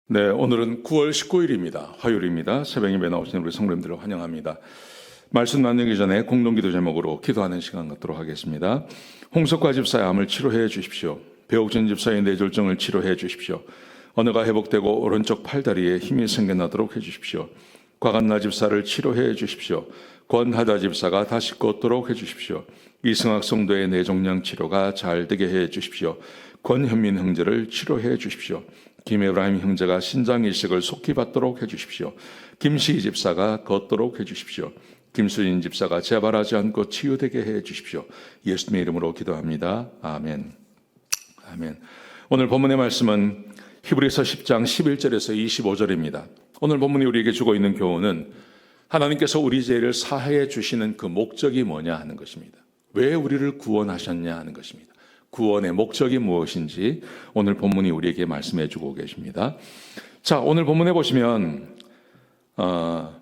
네, 오늘은 9월 19일입니다. 화요일입니다. 새벽 예배 나오신 우리 성도님들을 환영합니다. 말씀 나누기 전에 공동기도 제목으로 기도하는 시간 갖도록 하겠습니다. 홍석과 집사의 암을 치료해 주십시오. 배옥진 집사의 뇌졸중을 치료해 주십시오. 언어가 회복되고 오른쪽 팔다리에 힘이 생겨나도록 해 주십시오. 곽한나 집사를 치료해 주십시오. 권하다 집사가 다시 걷도록 해 주십시오. 이승학 성도의 뇌종양 치료가 잘 되게 해 주십시오. 권현민 형제를 치료해 주십시오. 김에브라임 형제가 신장 이식을 속히 받도록 해주십시오. 김시희 집사가 걷도록 해주십시오. 김수진 집사가 재발하지 않고 치유되게 해주십시오. 예수님의 이름으로 기도합니다. 아멘. 아멘. 오늘 본문의 말씀은 히브리서 10장 11절에서 25절입니다. 오늘 본문이 우리에게 주고 있는 교훈은 하나님께서 우리 죄를 사해 주시는 그 목적이 뭐냐 하는 것입니다. 왜 우리를 구원하셨냐 하는 것입니다. 구원의 목적이 무엇인지 오늘 본문이 우리에게 말씀해 주고 계십니다. 자, 오늘 본문에 보시면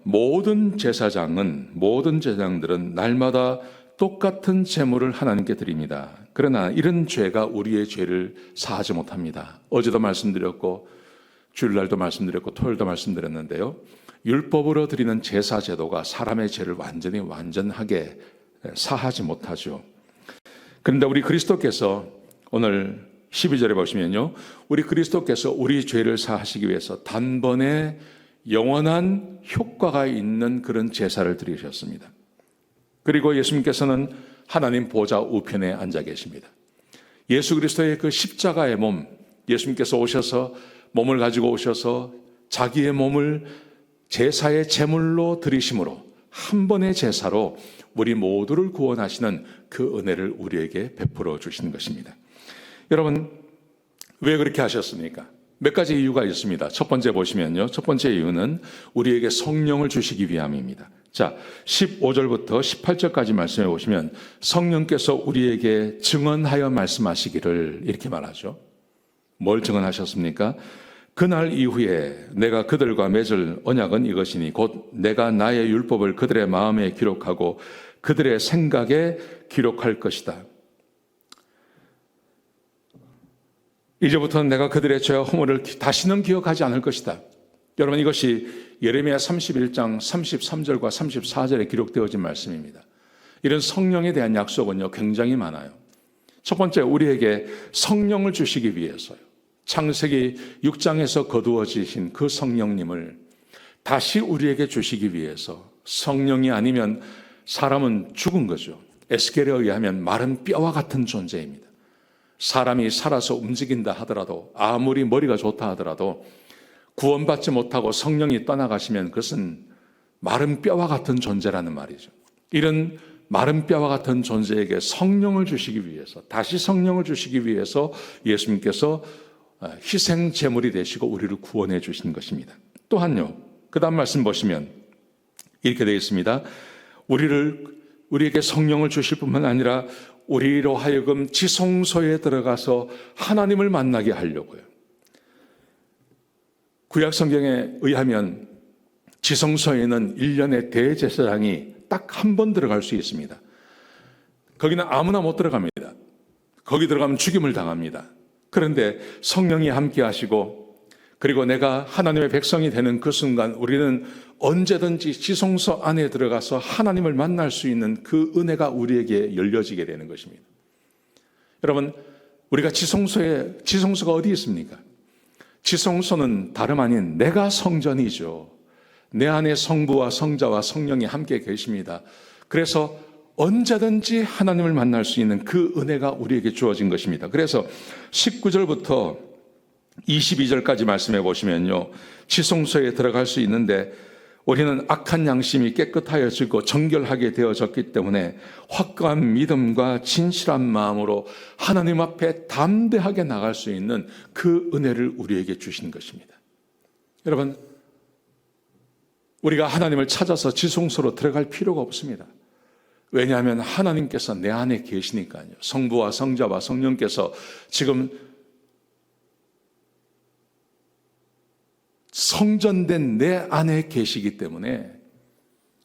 모든 제사장들은 날마다 똑같은 제물을 하나님께 드립니다. 그러나 이런 죄가 우리의 죄를 사하지 못합니다. 어제도 말씀드렸고 주일날도 말씀드렸고 토요일도 말씀드렸는데요. 율법으로 드리는 제사 제도가 사람의 죄를 완전하게 사하지 못하죠. 그런데 우리 그리스도께서 오늘 12절에 보시면요. 우리 그리스도께서 우리 죄를 사하시기 위해서 단번에 영원한 효과가 있는 그런 제사를 드리셨습니다. 그리고 예수님께서는 하나님 보좌 우편에 앉아 계십니다. 예수 그리스도의 그 십자가의 몸, 예수님께서 오셔서 몸을 가지고 오셔서 자기의 몸을 제사의 제물로 드리심으로 한 번의 제사로 우리 모두를 구원하시는 그 은혜를 우리에게 베풀어 주시는 것입니다. 여러분, 왜 그렇게 하셨습니까? 몇 가지 이유가 있습니다. 첫 번째 보시면요. 첫 번째 이유는 우리에게 성령을 주시기 위함입니다. 자, 15절부터 18절까지 말씀해 보시면 성령께서 우리에게 증언하여 말씀하시기를 이렇게 말하죠. 뭘 증언하셨습니까? 그날 이후에 내가 그들과 맺을 언약은 이것이니 곧 내가 나의 율법을 그들의 마음에 기록하고 그들의 생각에 기록할 것이다. 이제부터는 내가 그들의 죄와 허물을 다시는 기억하지 않을 것이다. 여러분, 이것이 예레미야 31장 33절과 34절에 기록되어진 말씀입니다. 이런 성령에 대한 약속은요, 굉장히 많아요. 첫 번째, 우리에게 성령을 주시기 위해서요. 창세기 6장에서 거두어지신 그 성령님을 다시 우리에게 주시기 위해서. 성령이 아니면 사람은 죽은 거죠. 에스겔에 의하면 마른 뼈와 같은 존재입니다. 사람이 살아서 움직인다 하더라도, 아무리 머리가 좋다 하더라도 구원받지 못하고 성령이 떠나가시면 그것은 마른 뼈와 같은 존재라는 말이죠. 이런 마른 뼈와 같은 존재에게 성령을 주시기 위해서, 다시 성령을 주시기 위해서 예수님께서 희생 제물이 되시고 우리를 구원해 주신 것입니다. 또한요, 그 다음 말씀 보시면 이렇게 되어 있습니다. 우리에게 성령을 주실 뿐만 아니라 우리로 하여금 지성소에 들어가서 하나님을 만나게 하려고요. 구약 성경에 의하면 지성소에는 1년에 대제사장이 딱 한 번 들어갈 수 있습니다. 거기는 아무나 못 들어갑니다. 거기 들어가면 죽임을 당합니다. 그런데 성령이 함께 하시고 그리고 내가 하나님의 백성이 되는 그 순간 우리는 언제든지 지성소 안에 들어가서 하나님을 만날 수 있는 그 은혜가 우리에게 열려지게 되는 것입니다. 여러분, 우리가 지성소가 어디 있습니까? 지성소는 다름 아닌 내가 성전이죠. 내 안에 성부와 성자와 성령이 함께 계십니다. 그래서 언제든지 하나님을 만날 수 있는 그 은혜가 우리에게 주어진 것입니다. 그래서 19절부터 22절까지 말씀해 보시면요. 지성소에 들어갈 수 있는데 우리는 악한 양심이 깨끗하여지고 정결하게 되어졌기 때문에 확고한 믿음과 진실한 마음으로 하나님 앞에 담대하게 나갈 수 있는 그 은혜를 우리에게 주신 것입니다. 여러분, 우리가 하나님을 찾아서 지성소로 들어갈 필요가 없습니다. 왜냐하면 하나님께서 내 안에 계시니까요. 성부와 성자와 성령께서 지금 성전된 내 안에 계시기 때문에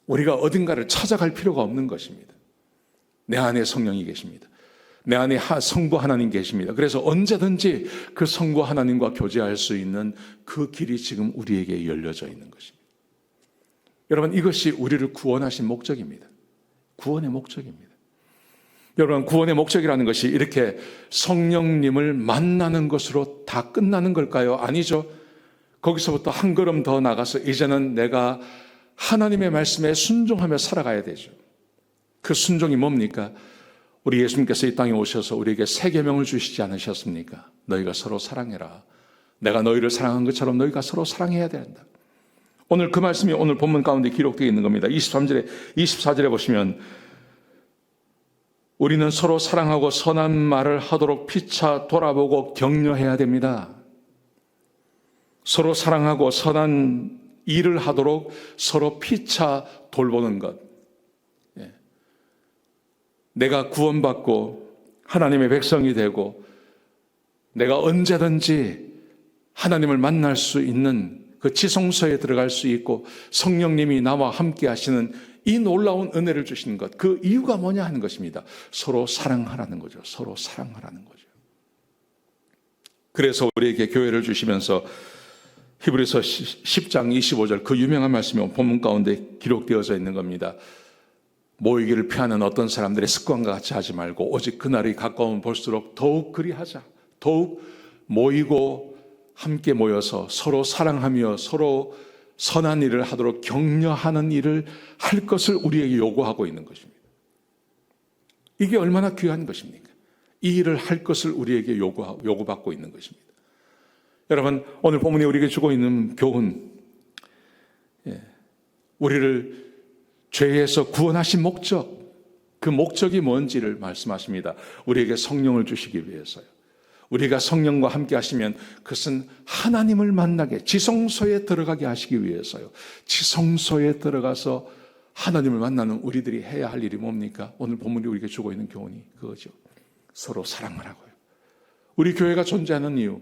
우리가 어딘가를 찾아갈 필요가 없는 것입니다. 내 안에 성령이 계십니다. 내 안에 성부 하나님 계십니다. 그래서 언제든지 그 성부 하나님과 교제할 수 있는 그 길이 지금 우리에게 열려져 있는 것입니다. 여러분, 이것이 우리를 구원하신 목적입니다. 구원의 목적입니다. 여러분, 구원의 목적이라는 것이 이렇게 성령님을 만나는 것으로 다 끝나는 걸까요? 아니죠. 거기서부터 한 걸음 더 나가서 이제는 내가 하나님의 말씀에 순종하며 살아가야 되죠. 그 순종이 뭡니까? 우리 예수님께서 이 땅에 오셔서 우리에게 새 계명을 주시지 않으셨습니까? 너희가 서로 사랑해라. 내가 너희를 사랑한 것처럼 너희가 서로 사랑해야 된다. 오늘 그 말씀이 오늘 본문 가운데 기록되어 있는 겁니다. 24절에 보시면 우리는 서로 사랑하고 선한 말을 하도록 피차 돌아보고 격려해야 됩니다. 서로 사랑하고 선한 일을 하도록 서로 피차 돌보는 것. 내가 구원받고 하나님의 백성이 되고 내가 언제든지 하나님을 만날 수 있는 그 지성소에 들어갈 수 있고 성령님이 나와 함께 하시는 이 놀라운 은혜를 주시는 것, 그 이유가 뭐냐 하는 것입니다. 서로 사랑하라는 거죠. 서로 사랑하라는 거죠. 그래서 우리에게 교회를 주시면서 히브리서 10장 25절 그 유명한 말씀이 본문 가운데 기록되어져 있는 겁니다. 모이기를 피하는 어떤 사람들의 습관과 같이 하지 말고 오직 그날이 가까우면 볼수록 더욱 그리하자. 더욱 모이고 함께 모여서 서로 사랑하며 서로 선한 일을 하도록 격려하는 일을 할 것을 우리에게 요구하고 있는 것입니다. 이게 얼마나 귀한 것입니까? 이 일을 할 것을 우리에게 요구받고 있는 것입니다. 여러분, 오늘 본문이 우리에게 주고 있는 교훈, 우리를 죄에서 구원하신 목적, 그 목적이 뭔지를 말씀하십니다. 우리에게 성령을 주시기 위해서요. 우리가 성령과 함께 하시면 그것은 하나님을 만나게, 지성소에 들어가게 하시기 위해서요. 지성소에 들어가서 하나님을 만나는 우리들이 해야 할 일이 뭡니까? 오늘 본문이 우리에게 주고 있는 교훈이 그거죠. 서로 사랑하라고요. 우리 교회가 존재하는 이유,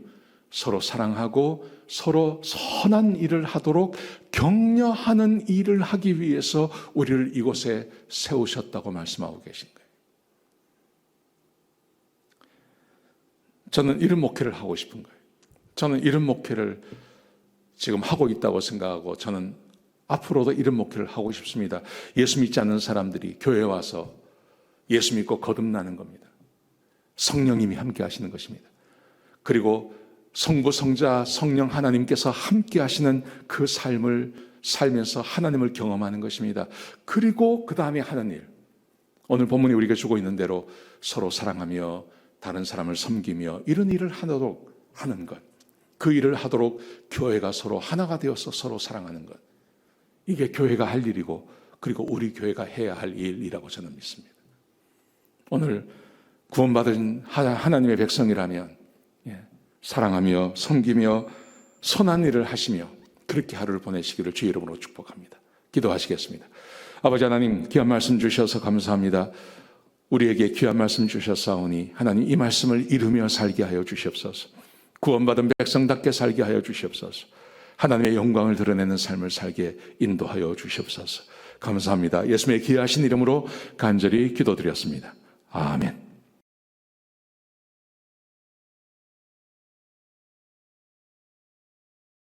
서로 사랑하고 서로 선한 일을 하도록 격려하는 일을 하기 위해서 우리를 이곳에 세우셨다고 말씀하고 계신 거예요. 저는 이런 목회를 하고 싶은 거예요. 저는 이런 목회를 지금 하고 있다고 생각하고 저는 앞으로도 이런 목회를 하고 싶습니다. 예수 믿지 않는 사람들이 교회에 와서 예수 믿고 거듭나는 겁니다. 성령님이 함께 하시는 것입니다. 그리고 성부, 성자, 성령 하나님께서 함께 하시는 그 삶을 살면서 하나님을 경험하는 것입니다. 그리고 그 다음에 하는 일, 오늘 본문이 우리에게 주고 있는 대로 서로 사랑하며 다른 사람을 섬기며 이런 일을 하도록 하는 것, 그 일을 하도록 교회가 서로 하나가 되어서 서로 사랑하는 것, 이게 교회가 할 일이고 그리고 우리 교회가 해야 할 일이라고 저는 믿습니다. 오늘 구원받은 하나님의 백성이라면 사랑하며 섬기며 선한 일을 하시며 그렇게 하루를 보내시기를 주의 이름으로 축복합니다. 기도하시겠습니다. 아버지 하나님, 귀한 말씀 주셔서 감사합니다. 우리에게 귀한 말씀 주셨사오니 하나님 이 말씀을 이루며 살게 하여 주시옵소서. 구원받은 백성답게 살게 하여 주시옵소서. 하나님의 영광을 드러내는 삶을 살게 인도하여 주시옵소서. 감사합니다. 예수님의 귀하신 이름으로 간절히 기도드렸습니다. 아멘.